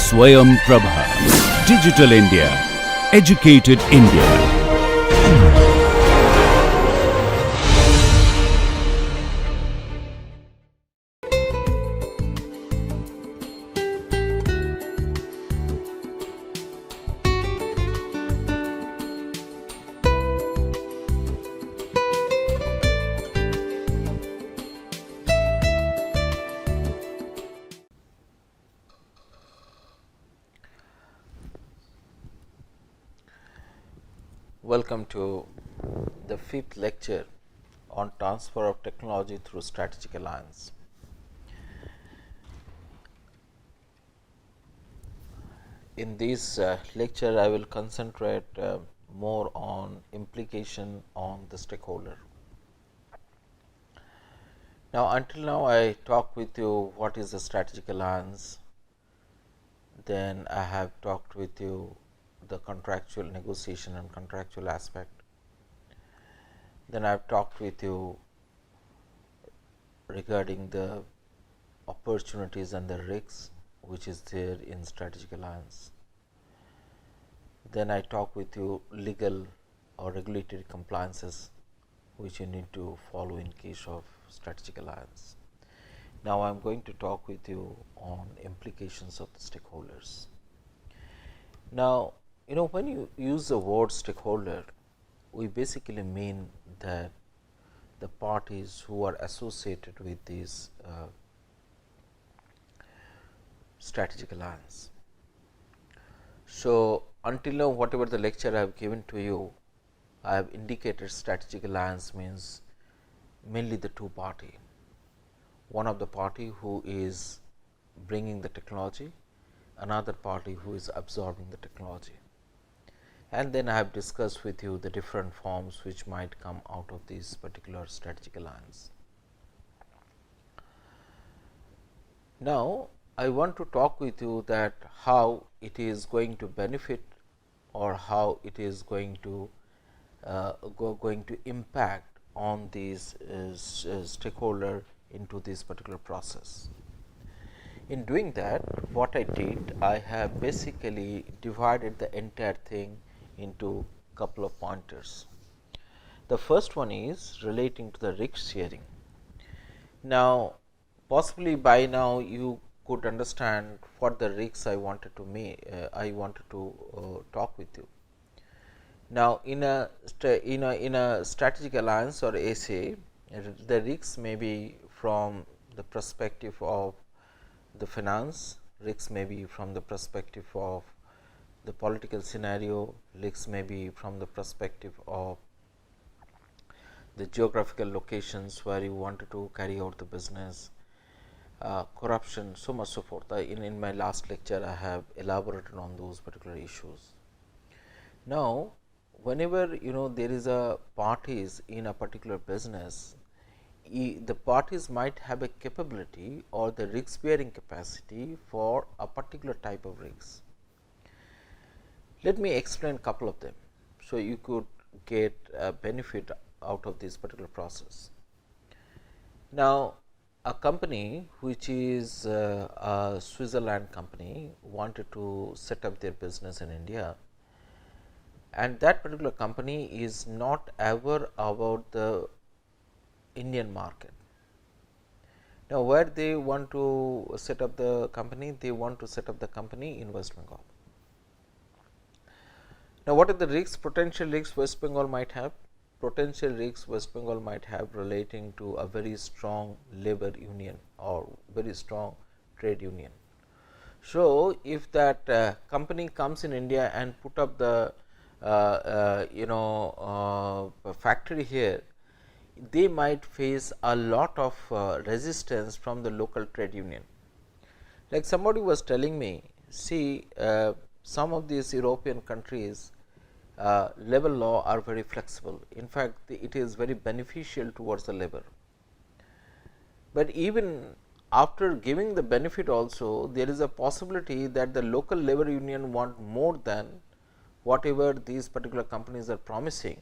Swayam Prabha. Digital India. Educated India. Welcome to the fifth lecture on transfer of technology through strategic alliance. In this lecture, I will concentrate more on implication on the stakeholder. Now, until now I talked with you what is a strategic alliance, then I have talked with you the contractual negotiation and contractual aspect. Then I have talked with you regarding the opportunities and the risks which is there in strategic alliance. Then I talk with you legal or regulatory compliances which you need to follow in case of strategic alliance. Now I am going to talk with you on implications of the stakeholders. Now, when you use the word stakeholder, we basically mean that the parties who are associated with this strategic alliance. So, until now whatever the lecture I have given to you, I have indicated strategic alliance means mainly the two party. One of the party who is bringing the technology, another party who is absorbing the technology. And then I have discussed with you the different forms which might come out of this particular strategic alliance. Now, I want to talk with you that how it is going to benefit or how it is going to impact on these stakeholder into this particular process. In doing that, what I did, I have basically divided the entire thing into couple of pointers. The first one is relating to the risk sharing. Now, possibly by now you could understand what the risks I wanted to talk with you. Now, in a strategic alliance or SA, the risks may be from the perspective of the finance, risks may be from the perspective of the political scenario, risks may be from the perspective of the geographical locations where you wanted to carry out the business, corruption, so much so forth. In my last lecture, I have elaborated on those particular issues. Now, whenever there is a parties in a particular business, the parties might have a capability or the risk bearing capacity for a particular type of risks. Let me explain a couple of them, so you could get a benefit out of this particular process. Now, a company which is a Switzerland company wanted to set up their business in India, and that particular company is not aware about the Indian market. Now, where they want to set up the company? They want to set up the company in West Bengal. Now, what are the risks, potential risks West Bengal might have? Potential risks West Bengal might have relating to a very strong labor union or very strong trade union. So, if that company comes in India and put up the factory here, they might face a lot of resistance from the local trade union. Like somebody was telling me, see, some of these European countries labor law are very flexible. In fact, it is very beneficial towards the labor. But even after giving the benefit also, there is a possibility that the local labor union want more than whatever these particular companies are promising,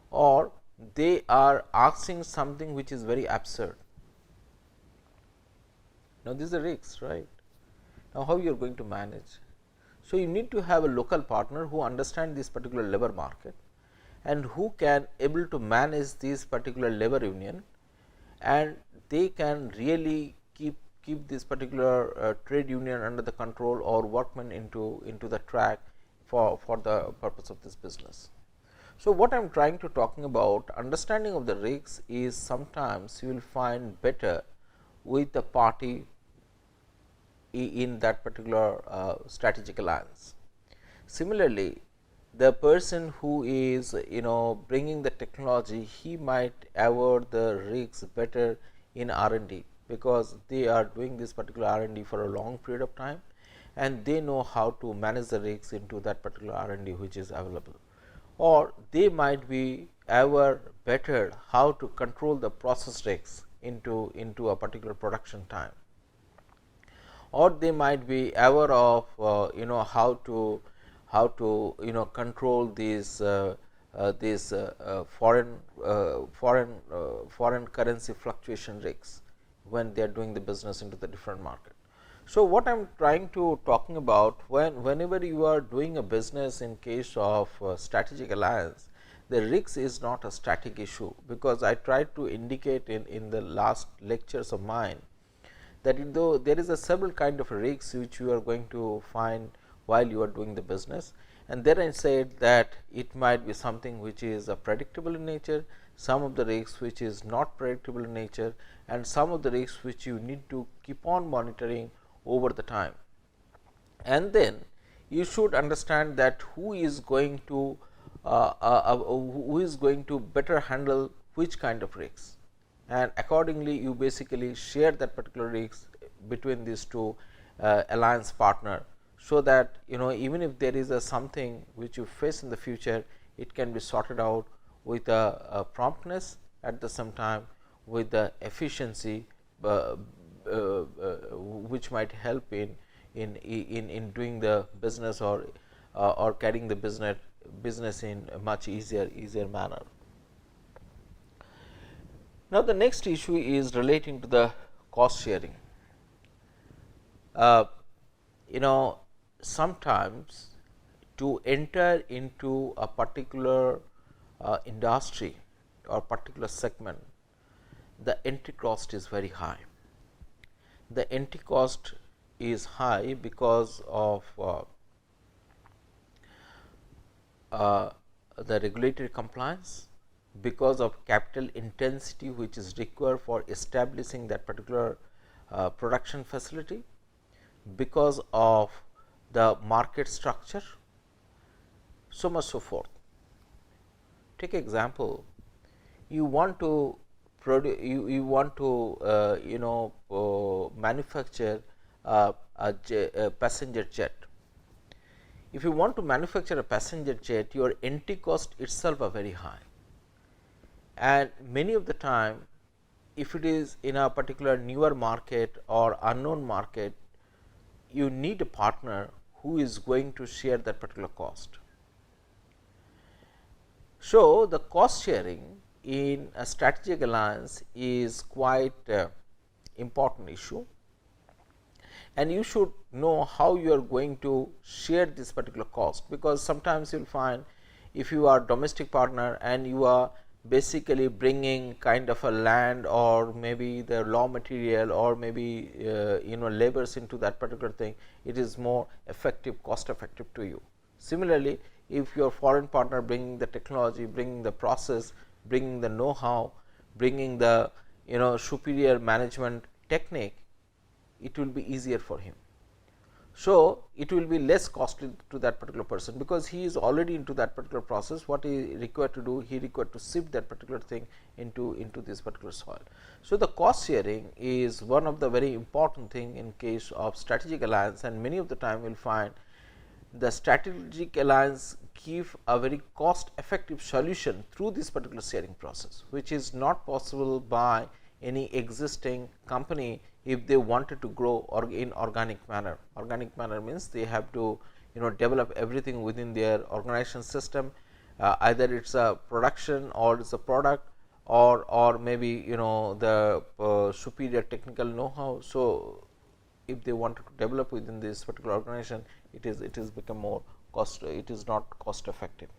or they are asking something which is very absurd. Now, this is a risk, right? Now, how you are going to manage? So, you need to have a local partner who understand this particular labor market and who can able to manage this particular labor union, and they can really keep this particular trade union under the control or workmen into the track for the purpose of this business. So, what I am trying to talking about, understanding of the risks is sometimes you will find better with the party in that particular strategic alliance. Similarly, the person who is bringing the technology, he might avoid the risks better in R&D, because they are doing this particular R&D for a long period of time, and they know how to manage the risks into that particular R&D which is available. Or they might be aware better how to control the process risks into a particular production time, or they might be aware of how to control these foreign currency fluctuation risks when they are doing the business into the different market. So, what I am trying to talking about, whenever you are doing a business in case of strategic alliance, the risk is not a static issue, because I tried to indicate in the last lectures of mine that though there is a several kind of risks which you are going to find while you are doing the business, and then I said that it might be something which is predictable in nature, some of the risks which is not predictable in nature, and some of the risks which you need to keep on monitoring over the time. And then you should understand that who is going to better handle which kind of risks, and accordingly you basically share that particular risk between these two alliance partner, so that even if there is a something which you face in the future, it can be sorted out with a promptness, at the same time with the efficiency which might help in doing the business or carrying the business in a much easier manner. Now, the next issue is relating to the cost sharing. Sometimes to enter into a particular industry or particular segment, the entry cost is very high. The entry cost is high because of the regulatory compliance, because of capital intensity which is required for establishing that particular production facility, because of the market structure, so much so forth. Take example, you want to manufacture a passenger jet. If you want to manufacture a passenger jet, your entry cost itself are very high, and many of the time, if it is in a particular newer market or unknown market, you need a partner who is going to share that particular cost. So, the cost sharing in a strategic alliance is quite important issue, and you should know how you are going to share this particular cost, because sometimes you will find, if you are domestic partner and you are basically bringing kind of a land or maybe the raw material or maybe labors into that particular thing, it is more effective, cost effective to you. Similarly, if your foreign partner bringing the technology, bringing the process, bringing the know-how, bringing the superior management technique, it will be easier for him. So, it will be less costly to that particular person, because he is already into that particular process. What he required to do, he required to shift that particular thing into this particular soil. So, the cost sharing is one of the very important thing in case of strategic alliance, and many of the time we will find the strategic alliance give a very cost effective solution through this particular sharing process, which is not possible by any existing company if they wanted to grow or in organic manner. Organic manner means they have to develop everything within their organization system, either it is a production or it is a product, or maybe the superior technical know-how. So, if they wanted to develop within this particular organization, it is become more cost, it is not cost effective.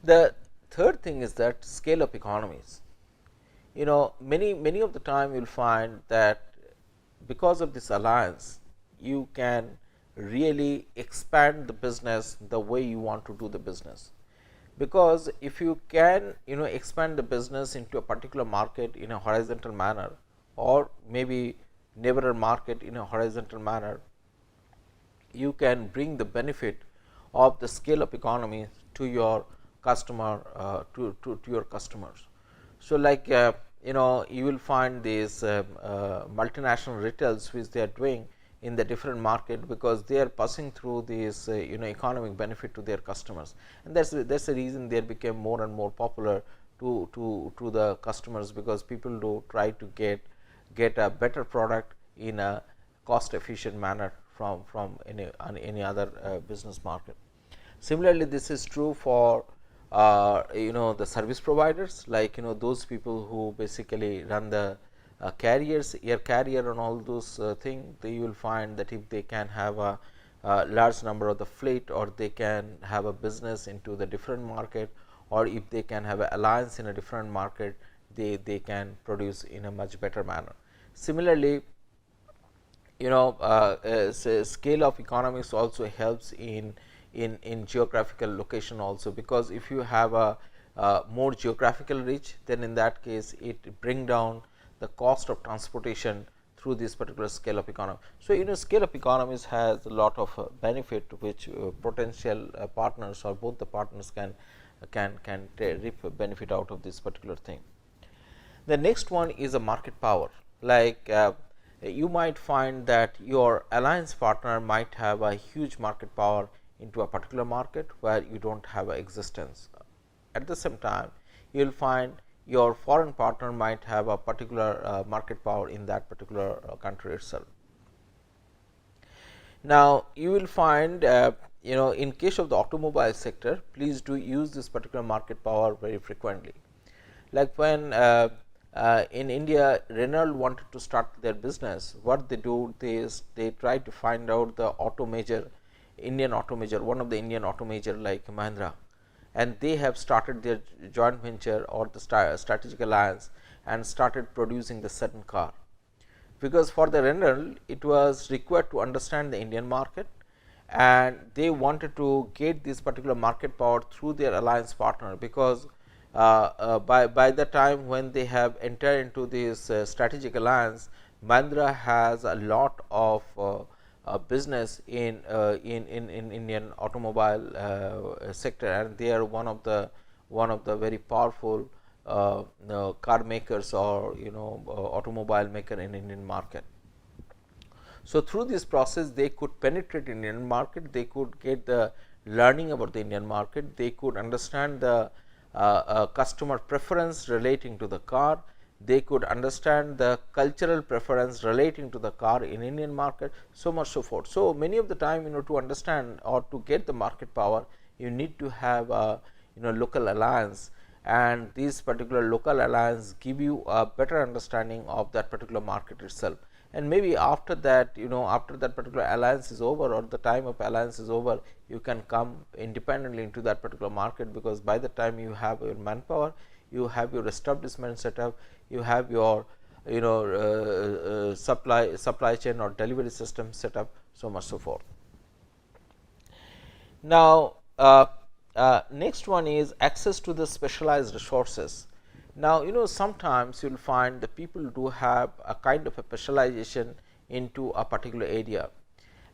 The third thing is that scale up economies. Many of the time you will find that because of this alliance, you can really expand the business the way you want to do the business. Because if you can expand the business into a particular market in a horizontal manner, or maybe neighbor market in a horizontal manner, you can bring the benefit of the scale up economy to your customer, to your customers. So, like you will find these multinational retails which they are doing in the different market, because they are passing through this economic benefit to their customers, and that's the reason they became more and more popular to the customers, because people do try to get a better product in a cost efficient manner from any other business market. Similarly, this is true for the service providers, like those people who basically run the carriers, air carrier and all those things. You will find that if they can have a large number of the fleet, or they can have a business into the different market, or if they can have an alliance in a different market, they can produce in a much better manner. Similarly, scale of economics also helps in geographical location also, because if you have a more geographical reach, then in that case it bring down the cost of transportation through this particular scale of economy. So, scale of economies has a lot of benefit, which potential partners or both the partners can reap benefit out of this particular thing. The next one is a market power. Like you might find that your alliance partner might have a huge market power into a particular market where you do not have a existence. At the same time, you will find your foreign partner might have a particular market power in that particular country itself. Now, you will find in case of the automobile sector, please do use this particular market power very frequently. Like when in India, Renault wanted to start their business, what they do is they try to find out the auto major, Indian auto major, one of the Indian auto major like Mahindra, and they have started their joint venture or the strategic alliance and started producing the certain car. Because for the Renault, it was required to understand the Indian market, and they wanted to get this particular market power through their alliance partner, because by the time when they have entered into this strategic alliance, Mahindra has a lot of business in Indian automobile sector, and they are one of the very powerful car makers or automobile maker in Indian market. So, through this process they could penetrate Indian market, they could get the learning about the Indian market, they could understand the customer preference relating to the car, they could understand the cultural preference relating to the car in Indian market, so much so forth. So, many of the time to understand or to get the market power, you need to have a local alliance, and these particular local alliance give you a better understanding of that particular market itself. And maybe after that, after that particular alliance is over or the time of alliance is over, you can come independently into that particular market, because by the time you have your manpower, you have your establishment set up, you have your supply chain or delivery system set up, so much so forth. Now, next one is access to the specialized resources. Now, sometimes you will find the people do have a kind of a specialization into a particular area,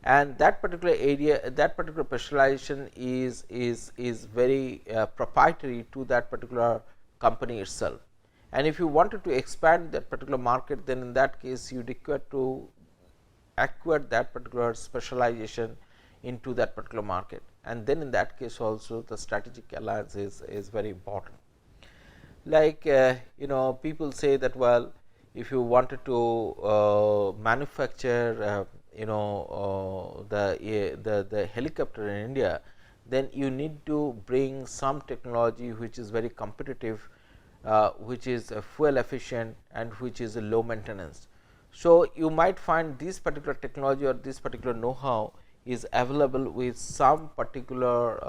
and that particular area, that particular specialization is very proprietary to that particular company itself. And if you wanted to expand that particular market, then in that case you require to acquire that particular specialization into that particular market, and then in that case also the strategic alliance is very important. Like people say that, well, if you wanted to manufacture the helicopter in India, then you need to bring some technology which is very competitive, which is fuel efficient and which is low maintenance. So, you might find this particular technology or this particular know-how is available with some particular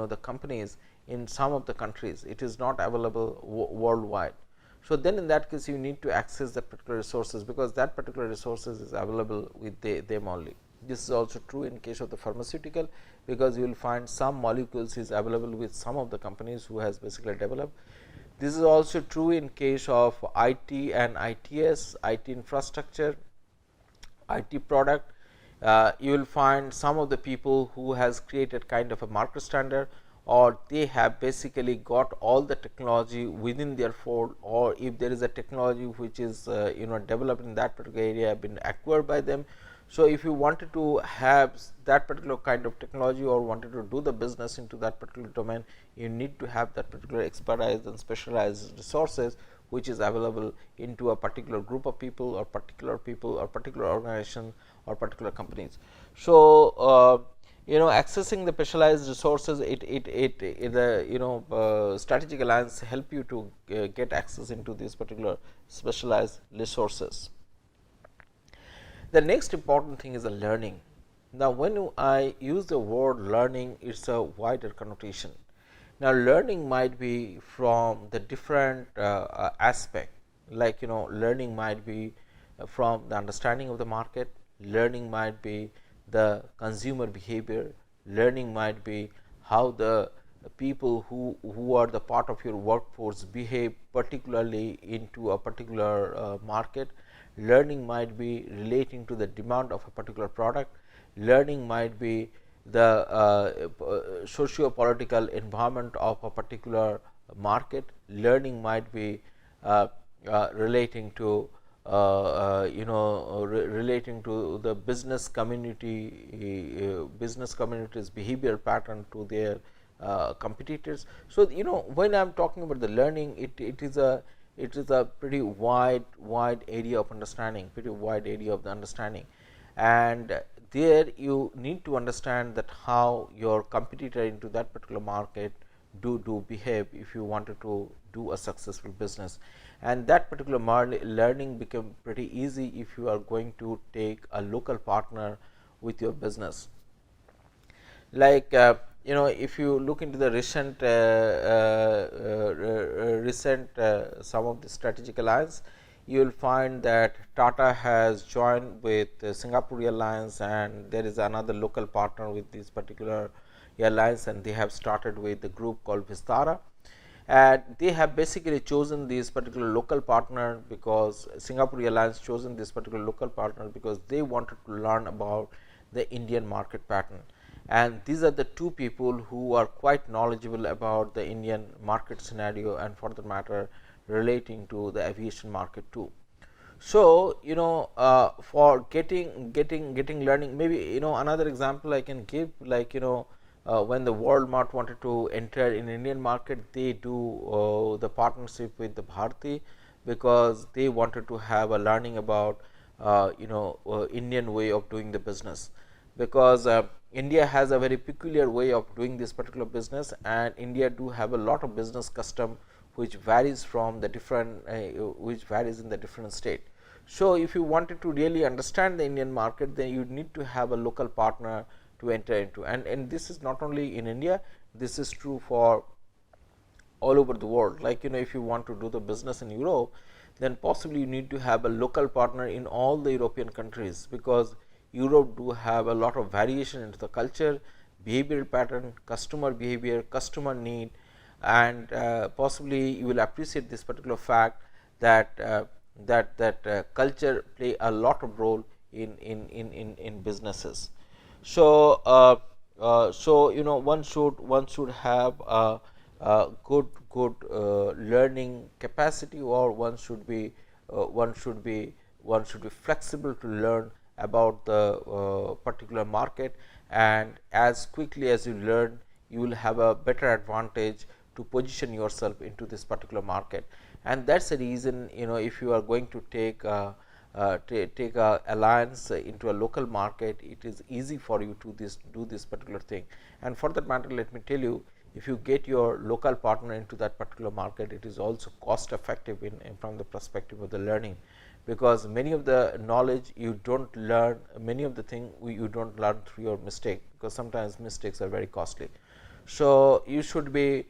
the companies in some of the countries, it is not available worldwide. So, then in that case you need to access that particular resources, because that particular resources is available with them only. This is also true in case of the pharmaceutical, because you will find some molecules is available with some of the companies who has basically developed. This is also true in case of IT and ITS, IT infrastructure, IT product. You will find some of the people who has created kind of a market standard, or they have basically got all the technology within their fold, or if there is a technology which is developed in that particular area, been acquired by them. So, if you wanted to have that particular kind of technology or wanted to do the business into that particular domain, you need to have that particular expertise and specialized resources which is available into a particular group of people or particular organization or particular companies. So, accessing the specialized resources, strategic alliance help you to get access into these particular specialized resources. The next important thing is the learning. Now, when I use the word learning, it is a wider connotation. Now, learning might be from the different aspect, like learning might be from the understanding of the market, learning might be the consumer behavior, learning might be how the people who are the part of your workforce behave particularly into a particular market. Learning might be relating to the demand of a particular product, learning might be the socio-political environment of a particular market, learning might be relating to relating to the business community's behavior pattern to their competitors. So, when I am talking about the learning, it is a pretty wide area of understanding, and there you need to understand that how your competitor into that particular market do behave if you wanted to do a successful business. And that particular learning become pretty easy if you are going to take a local partner with your business. Like if you look into the recent some of the strategic alliance, you will find that Tata has joined with Singapore Airlines, and there is another local partner with this particular airlines, and they have started with the group called Vistara. And they have basically chosen this particular local partner because Singapore Airlines chosen this particular local partner because they wanted to learn about the Indian market pattern. And these are the two people who are quite knowledgeable about the Indian market scenario, and for that matter relating to the aviation market too. So, for getting learning, maybe another example I can give, like when the Walmart wanted to enter in Indian market, they do the partnership with the Bharti because they wanted to have a learning about Indian way of doing the business, because India has a very peculiar way of doing this particular business, and India do have a lot of business custom which varies from the different which varies in the different state. So, if you wanted to really understand the Indian market, then you need to have a local partner to enter into, and this is not only in India, this is true for all over the world. Like if you want to do the business in Europe, then possibly you need to have a local partner in all the European countries, because Europe do have a lot of variation into the culture, behavioral pattern, customer behavior, customer need, and possibly you will appreciate this particular fact that culture play a lot of role in businesses. So, one should have a good learning capacity, or one should be flexible to learn about the particular market, and as quickly as you learn, you will have a better advantage to position yourself into this particular market. And that is the reason, if you are going to take take a alliance into a local market, it is easy for you to do this particular thing. And for that matter, let me tell you, if you get your local partner into that particular market, it is also cost effective from the perspective of the learning, because many of the knowledge you don't learn, many of the thing you don't learn through your mistake, because sometimes mistakes are very costly. So you should be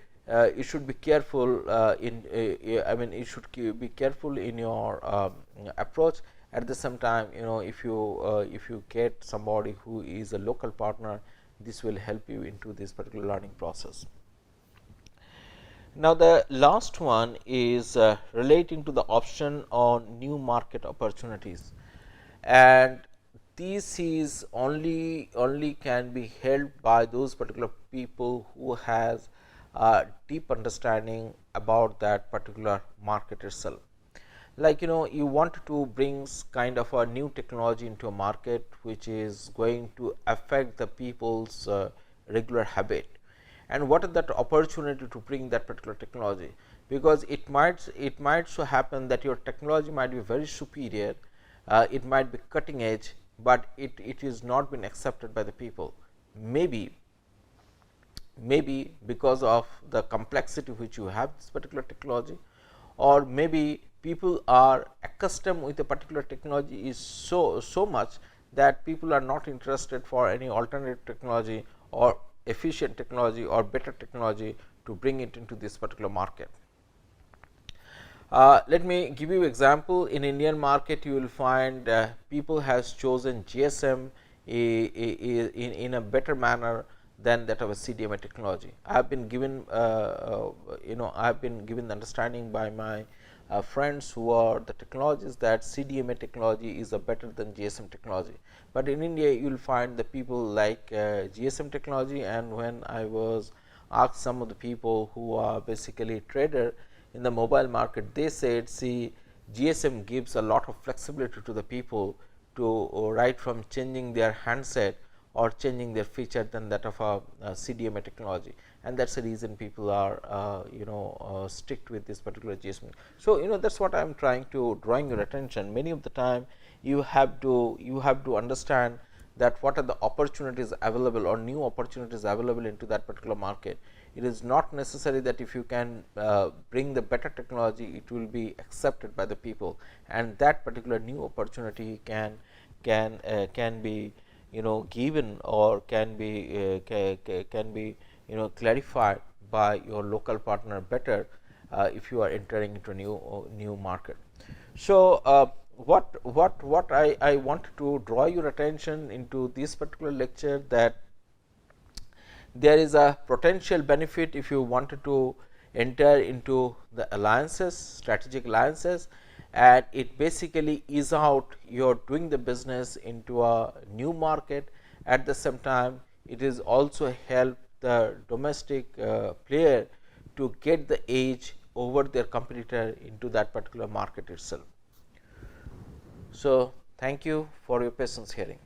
careful I mean, you should be careful in your approach. At the same time, if you get somebody who is a local partner, this will help you into this particular learning process. Now, the last one is relating to the option on new market opportunities, and this is only can be held by those particular people who has a deep understanding about that particular market itself. Like, you want to bring kind of a new technology into a market which is going to affect the people's regular habit, and what is that opportunity to bring that particular technology, because it might so happen that your technology might be very superior, it might be cutting edge, but it is not been accepted by the people, maybe because of the complexity which you have this particular technology, or maybe people are accustomed with a particular technology is so much that people are not interested for any alternative technology or efficient technology or better technology to bring it into this particular market. Let me give you example. In Indian market, you will find people has chosen GSM in a better manner than that of a CDMA technology. I have been given I have been given the understanding by my friends who are the technologists that CDMA technology is a better than GSM technology, but in India you will find the people like GSM technology, and when I was asked some of the people who are basically trader in the mobile market, they said, see, GSM gives a lot of flexibility to the people to right from changing their handset or changing their feature than that of a CDMA technology, and that is the reason people are strict with this particular GSM. So, that is what I am trying to drawing your attention. Many of the time you have to understand that what are the opportunities available or new opportunities available into that particular market. It is not necessary that if you can bring the better technology, it will be accepted by the people, and that particular new opportunity can be given or can be clarified by your local partner better if you are entering into a new market. So, what I want to draw your attention into this particular lecture, that there is a potential benefit if you wanted to enter into the alliances, strategic alliances, and it basically is out you are doing the business into a new market. At the same time, it is also help the domestic player to get the edge over their competitor into that particular market itself. So, thank you for your patience hearing.